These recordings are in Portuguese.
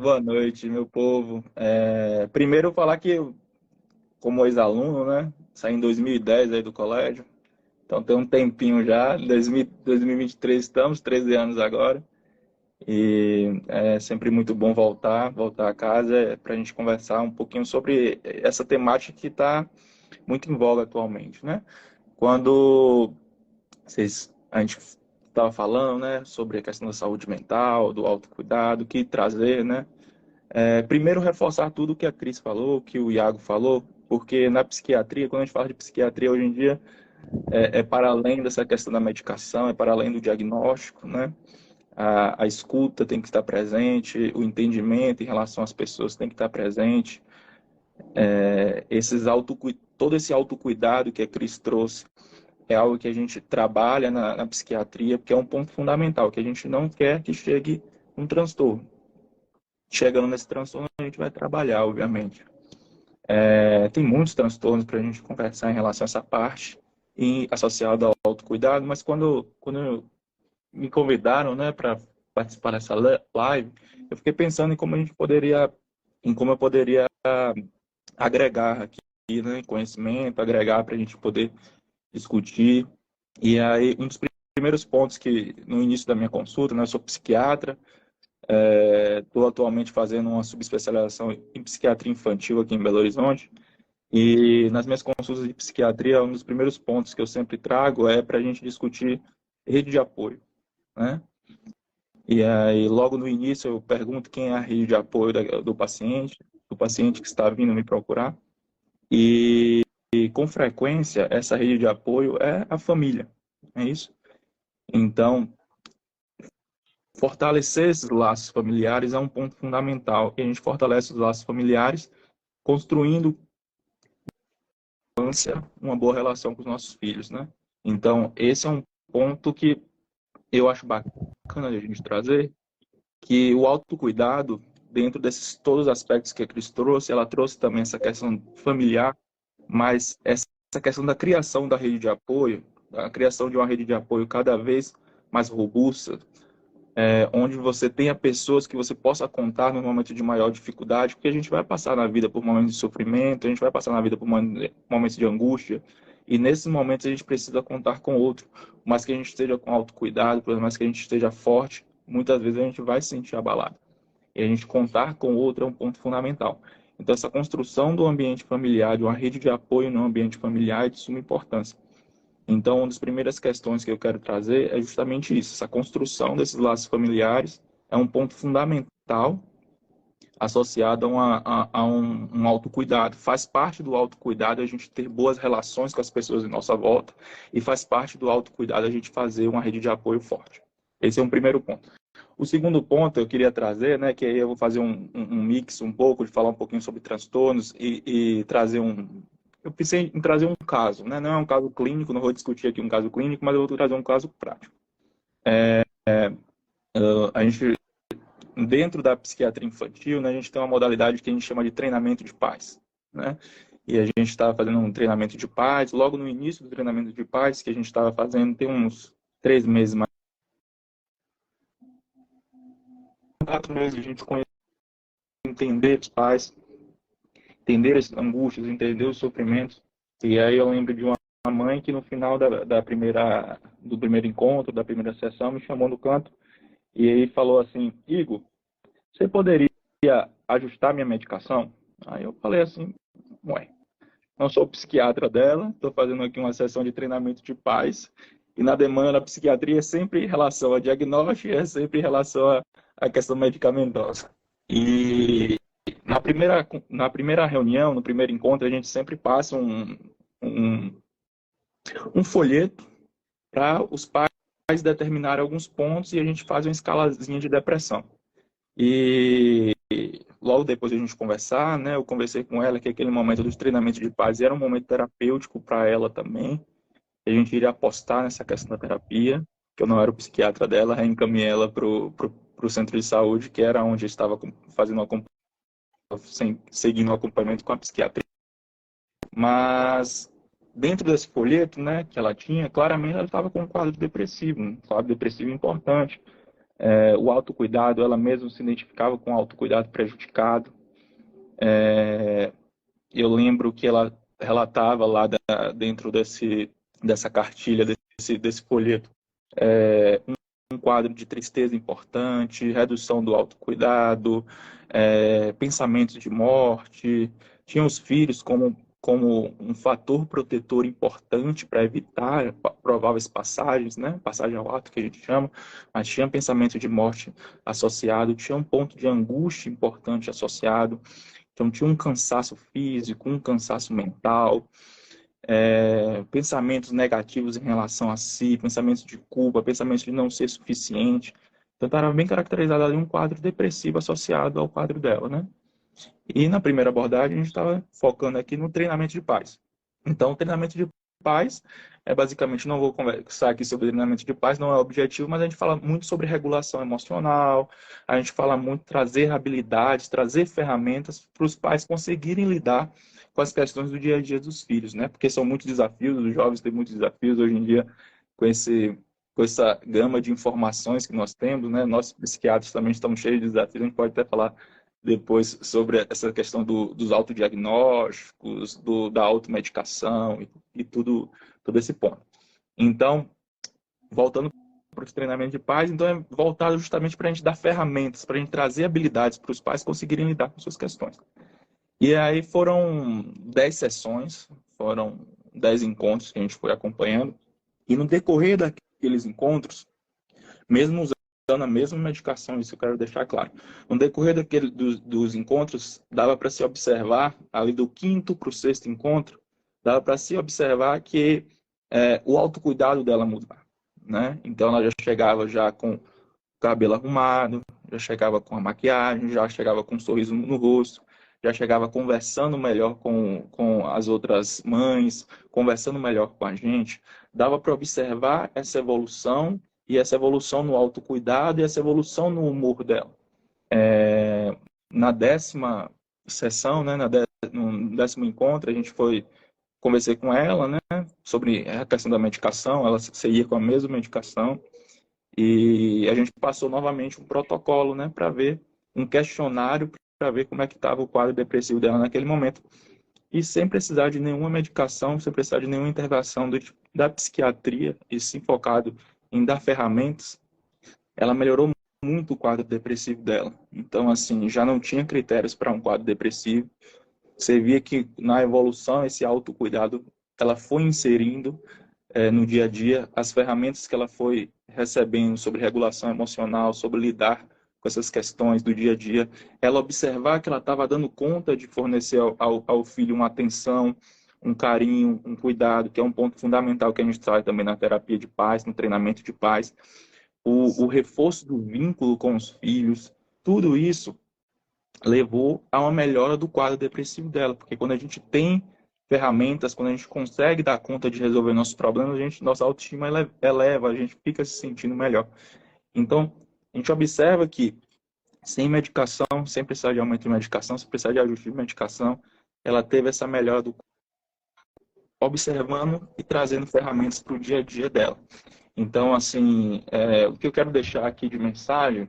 Boa noite, meu povo. Primeiro, falar que, como ex-aluno, né, saí em 2010 aí do colégio, então tem um tempinho já, 2023 estamos, 13 anos agora, e é sempre muito bom voltar a casa para a gente conversar um pouquinho sobre essa temática que está muito em voga atualmente, né? Quando a gente estava falando, né, sobre a questão da saúde mental, do autocuidado, que trazer, né? Primeiro, reforçar tudo que a Cris falou, que o Iago falou, porque na psiquiatria, quando a gente fala de psiquiatria hoje em dia, é para além dessa questão da medicação, é para além do diagnóstico, né? A escuta tem que estar presente, o entendimento em relação às pessoas tem que estar presente, todo esse autocuidado que a Cris trouxe é algo que a gente trabalha na psiquiatria, porque é um ponto fundamental, que a gente não quer que chegue um transtorno. Chegando nesse transtorno, a gente vai trabalhar, obviamente. Tem muitos transtornos para a gente conversar em relação a essa parte, e associado ao autocuidado, mas quando me convidaram, né, para participar dessa live, eu fiquei pensando em como eu poderia agregar aqui, né, conhecimento, agregar para a gente poder discutir. E aí, um dos primeiros pontos que, no início da minha consulta, né, eu sou psiquiatra, estou atualmente fazendo uma subespecialização em psiquiatria infantil aqui em Belo Horizonte. E nas minhas consultas de psiquiatria, um dos primeiros pontos que eu sempre trago é para a gente discutir rede de apoio, né? E aí, logo no início, eu pergunto quem é a rede de apoio do paciente que está vindo me procurar. E com frequência, essa rede de apoio é a família, é isso? Então, fortalecer esses laços familiares é um ponto fundamental. E a gente fortalece os laços familiares construindo uma boa relação com os nossos filhos, né? Então, esse é um ponto que eu acho bacana de a gente trazer, que o autocuidado, dentro desses todos os aspectos que a Cris trouxe, ela trouxe também essa questão familiar, mas essa questão da criação da rede de apoio, a criação de uma rede de apoio cada vez mais robusta, onde você tenha pessoas que você possa contar no momento de maior dificuldade, porque a gente vai passar na vida por momentos de sofrimento, a gente vai passar na vida por momentos de angústia, e nesses momentos a gente precisa contar com outro. Por mais que a gente esteja com autocuidado, por mais que a gente esteja forte, muitas vezes a gente vai se sentir abalado. E a gente contar com o outro é um ponto fundamental. Então, essa construção do ambiente familiar, de uma rede de apoio no ambiente familiar é de suma importância. Então, uma das primeiras questões que eu quero trazer é justamente isso. Essa construção desses laços familiares é um ponto fundamental associado a um autocuidado. Faz parte do autocuidado a gente ter boas relações com as pessoas em nossa volta e faz parte do autocuidado a gente fazer uma rede de apoio forte. Esse é um primeiro ponto. O segundo ponto eu queria trazer, né, que aí eu vou fazer um mix um pouco, de falar um pouquinho sobre transtornos e trazer um... Eu pensei em trazer um caso, né? Não é um caso clínico, não vou discutir aqui um caso clínico, mas eu vou trazer um caso prático. A gente, dentro da psiquiatria infantil, né, a gente tem uma modalidade que a gente chama de treinamento de pais, né? E a gente estava fazendo um treinamento de pais, logo no início do treinamento de pais, que a gente estava fazendo, tem uns 3 meses, mais 4 meses, a gente conhece, entender os pais, entender as angústias, entender os sofrimentos. E aí eu lembro de uma mãe que no final do primeiro encontro, da primeira sessão, me chamou no canto e aí falou assim: Igor, você poderia ajustar minha medicação? Aí eu falei assim: ué, não sou psiquiatra dela, estou fazendo aqui uma sessão de treinamento de paz e na demanda da psiquiatria é sempre em relação a diagnóstico, é sempre em relação à questão medicamentosa. E na primeira reunião, no primeiro encontro, a gente sempre passa um, um folheto para os pais determinarem alguns pontos e a gente faz uma escalazinha de depressão. E logo depois de a gente conversar, né, eu conversei com ela que aquele momento dos treinamentos de paz era um momento terapêutico para ela também. A gente iria apostar nessa questão da terapia, que eu não era o psiquiatra dela, reencaminhei ela para o centro de saúde, que era onde eu estava fazendo seguindo o acompanhamento com a psiquiatria. Mas dentro desse folheto, né, que ela tinha, claramente ela estava com um quadro depressivo importante. O autocuidado, ela mesma se identificava com o autocuidado prejudicado. Eu lembro que ela relatava lá dentro dessa cartilha, desse folheto, um quadro de tristeza importante, redução do autocuidado, pensamentos de morte. Tinha os filhos como um fator protetor importante para evitar prováveis passagens, né? Passagem ao ato que a gente chama, mas tinha pensamento de morte associado, tinha um ponto de angústia importante associado, então tinha um cansaço físico, um cansaço mental, pensamentos negativos em relação a si, pensamentos de culpa, pensamentos de não ser suficiente. Então, estava bem caracterizado ali um quadro depressivo associado ao quadro dela, né? E na primeira abordagem, a gente estava focando aqui no treinamento de paz. Então, o treinamento de paz basicamente, não vou conversar aqui sobre treinamento de paz, não é o objetivo, mas a gente fala muito sobre regulação emocional, a gente fala muito trazer habilidades, trazer ferramentas para os pais conseguirem lidar com as questões do dia a dia dos filhos, né? Porque são muitos desafios, os jovens têm muitos desafios hoje em dia com com essa gama de informações que nós temos, né? Nós psiquiatras também estamos cheios de desafios, a gente pode até falar depois sobre essa questão dos autodiagnósticos, da automedicação e todo esse ponto. Então, voltando para o treinamento de pais, então é voltado justamente para a gente dar ferramentas, para a gente trazer habilidades para os pais conseguirem lidar com suas questões. E aí foram 10 sessões, foram 10 encontros que a gente foi acompanhando, e no decorrer daqueles encontros, mesmo usando a mesma medicação, isso eu quero deixar claro. No decorrer dos encontros, dava para se observar, ali do quinto para o sexto encontro, dava para se observar que o autocuidado dela mudava, né? Então ela já chegava já com o cabelo arrumado, já chegava com a maquiagem, já chegava com um sorriso no rosto, já chegava conversando melhor com as outras mães, conversando melhor com a gente. Dava para observar essa evolução, e essa evolução no autocuidado e essa evolução no humor dela. Na 10ª sessão, né, no 10º encontro, a gente conversei com ela, né, sobre a questão da medicação, ela seguia com a mesma medicação, e a gente passou novamente um protocolo, né, para ver um questionário para ver como é que estava o quadro depressivo dela naquele momento. E sem precisar de nenhuma medicação, sem precisar de nenhuma intervenção da psiquiatria, e sim focado em dar ferramentas, ela melhorou muito o quadro depressivo dela. Então, assim, já não tinha critérios para um quadro depressivo. Você via que na evolução, esse autocuidado, ela foi inserindo no dia a dia as ferramentas que ela foi recebendo sobre regulação emocional, sobre lidar com essas questões do dia a dia. Ela observar que ela estava dando conta de fornecer ao filho uma atenção, um carinho, um cuidado, que é um ponto fundamental que a gente traz também na terapia de paz, no treinamento de paz. O reforço do vínculo com os filhos, tudo isso levou a uma melhora do quadro depressivo dela, porque quando a gente tem ferramentas, quando a gente consegue dar conta de resolver nossos problemas, nossa autoestima eleva, a gente fica se sentindo melhor. Então, a gente observa que sem medicação, sem precisar de aumento de medicação, sem precisar de ajuste de medicação, ela teve essa melhora do observando e trazendo ferramentas para o dia a dia dela. Então, assim, o que eu quero deixar aqui de mensagem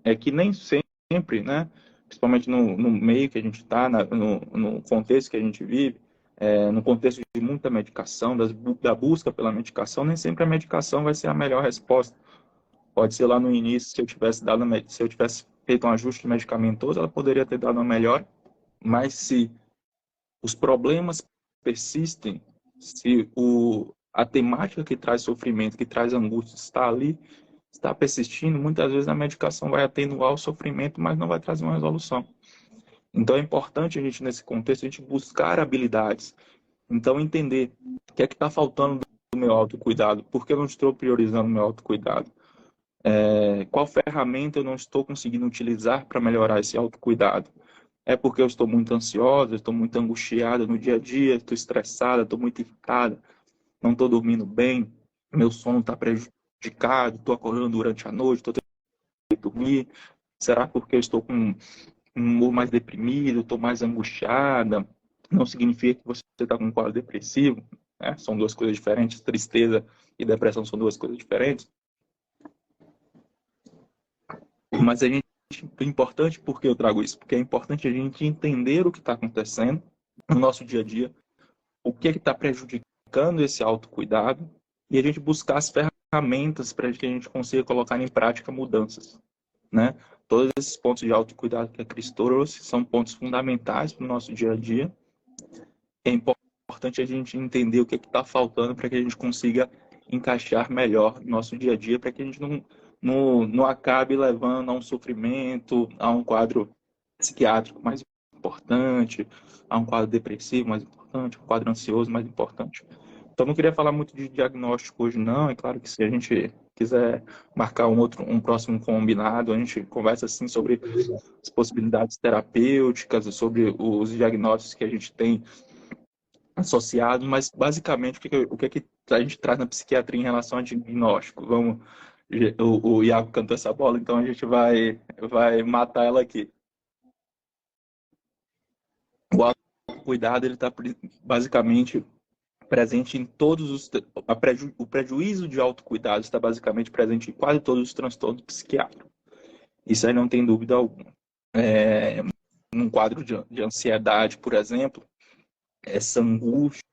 é que nem sempre, né, principalmente no meio que a gente está, no contexto que a gente vive, no contexto de muita medicação, da busca pela medicação, nem sempre a medicação vai ser a melhor resposta. Pode ser lá no início, se eu tivesse feito um ajuste medicamentoso, ela poderia ter dado uma melhor, mas se os problemas persistem, se a temática que traz sofrimento, que traz angústia está ali, está persistindo, muitas vezes a medicação vai atenuar o sofrimento, mas não vai trazer uma resolução. Então é importante a gente, nesse contexto, a gente buscar habilidades. Então entender o que é que está faltando do meu autocuidado, por que eu não estou priorizando o meu autocuidado, qual ferramenta eu não estou conseguindo utilizar para melhorar esse autocuidado. É porque eu estou muito ansiosa, estou muito angustiada no dia a dia, estou estressada, estou muito irritada, não estou dormindo bem, meu sono está prejudicado, estou acordando durante a noite, estou tentando dormir. Será porque eu estou com um humor mais deprimido, estou mais angustiada? Não significa que você está com um quadro depressivo, né? São duas coisas diferentes. Tristeza e depressão são duas coisas diferentes. Mas é importante, porque eu trago isso? Porque é importante a gente entender o que está acontecendo no nosso dia a dia, o que está prejudicando esse autocuidado, e a gente buscar as ferramentas para que a gente consiga colocar em prática mudanças, né? Todos esses pontos de autocuidado que a Cris trouxe são pontos fundamentais para o nosso dia a dia. É importante a gente entender o que está faltando para que a gente consiga encaixar melhor no nosso dia a dia, para que a gente não acabe levando a um sofrimento, a um quadro psiquiátrico mais importante, a um quadro depressivo mais importante, um quadro ansioso mais importante. Então, não queria falar muito de diagnóstico hoje, não. É claro que se a gente quiser marcar um próximo combinado, a gente conversa assim sobre as possibilidades terapêuticas, sobre os diagnósticos que a gente tem associados, mas basicamente o que a gente traz na psiquiatria em relação a diagnóstico? O Iago cantou essa bola, então a gente vai matar ela aqui. O autocuidado, ele está basicamente presente em todos os... O prejuízo de autocuidado está basicamente presente em quase todos os transtornos psiquiátricos. Isso aí não tem dúvida alguma. Num quadro de ansiedade, por exemplo, essa angústia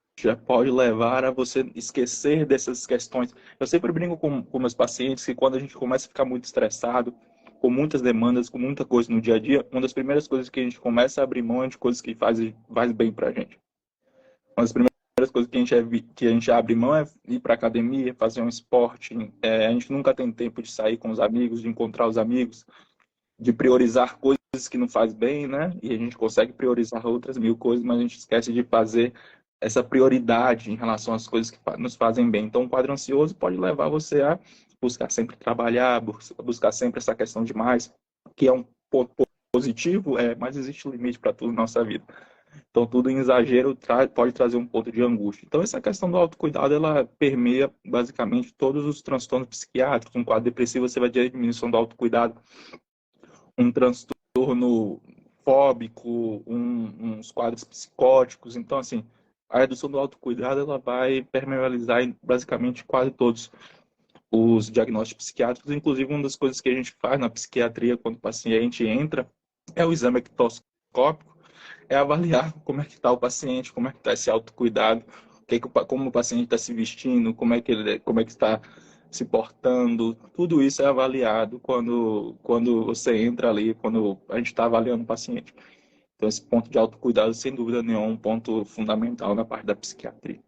pode levar a você esquecer dessas questões. Eu sempre brinco com meus pacientes que quando a gente começa a ficar muito estressado, com muitas demandas, com muita coisa no dia a dia, uma das primeiras coisas que a gente começa a abrir mão é de coisas que faz bem pra gente. Uma das primeiras coisas que a gente abre mão é ir para academia, fazer um esporte. A gente nunca tem tempo de sair com os amigos, de encontrar os amigos, de priorizar coisas que não faz bem, né? E a gente consegue priorizar outras mil coisas, mas a gente esquece de fazer essa prioridade em relação às coisas que nos fazem bem. Então, o quadro ansioso pode levar você a buscar sempre trabalhar, buscar sempre essa questão de mais, que é um ponto positivo, mas existe limite para tudo na nossa vida. Então, tudo em exagero pode trazer um ponto de angústia. Então, essa questão do autocuidado, ela permeia basicamente todos os transtornos psiquiátricos. Um quadro depressivo, você vai ter a diminuição do autocuidado, um transtorno fóbico, uns quadros psicóticos. Então, assim, a redução do autocuidado, ela vai permeabilizar em basicamente quase todos os diagnósticos psiquiátricos. Inclusive, uma das coisas que a gente faz na psiquiatria quando o paciente entra é o exame ectoscópico, é avaliar como é que está o paciente, como é que está esse autocuidado, como o paciente está se vestindo, como é que está se portando. Tudo isso é avaliado quando você entra ali, quando a gente está avaliando o paciente. Então, esse ponto de autocuidado, sem dúvida nenhuma, é um ponto fundamental na parte da psiquiatria.